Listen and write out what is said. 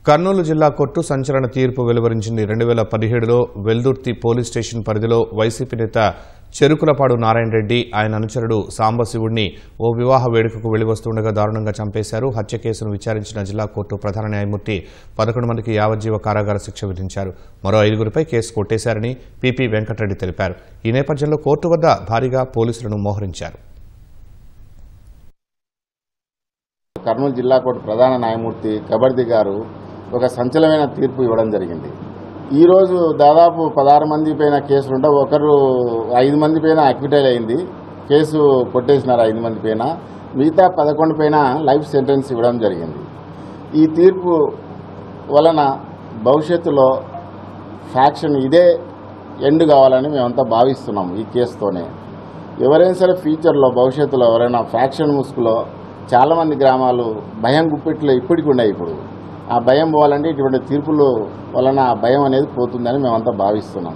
కర్నూలు జిల్లా కోర్టు సంచలన తీర్పు వెలువరించింది. 2017లో వెల్దుర్తి పోలీస్ స్టేషన్ పరిధిలో వైసీపీ నేత చెరుకులపాడు నారాయణ రెడ్డి ఆయన అనుచరుడు సాంబశివుడిని ఓ వివాహ వేడుకకు వెళ్లివస్తుండగా దారుణంగా చంపేశారు. హత్య కేసును విచారించిన జిల్లా కోర్టు ప్రధాన న్యాయమూర్తి 11 మందికి యావజ్జీవ కారాగార శిక్ష విధించారు. మరో 5గురిపై కేసు కొట్టేశారని పీపీ వెంకటరెడ్డి తెలిపారు. ఈ నేపథ్యంలో కోర్టు వద్ద భారీగా పోలీసులను మోహరించారు. కర్నూలు జిల్లా కోర్టు ప్రధాన న్యాయమూర్తి కబర్ది గారు ఒక సంచలనమైన తీర్పు ఇవ్వడం జరిగింది. ఈరోజు దాదాపు 16 మంది పైన కేసులుంటే 5 మంది పైన అక్విటల్ అయింది. కేసు కొట్టేసినారు 5 మంది పైన. మిగతా 11 పైన లైఫ్ సెంటెన్స్ ఇవ్వడం జరిగింది. ఈ తీర్పు వలన భవిష్యత్తులో ఫ్యాక్షన్ ఇదే ఎండ్ కావాలని మేమంతా భావిస్తున్నాం. ఈ కేసుతోనే ఎవరైనా సరే ఫ్యూచర్లో భవిష్యత్తులో ఎవరైనా ఫ్యాక్షన్ ముసుగులో చాలామంది గ్రామాలు భయం గుప్పెట్లో ఇప్పటికి ఉన్నాయి. ఇప్పుడు ఆ భయం పోవాలంటే ఇటువంటి తీర్పుల వలన ఆ భయం అనేది పోతుందని మేమంతా భావిస్తున్నాం.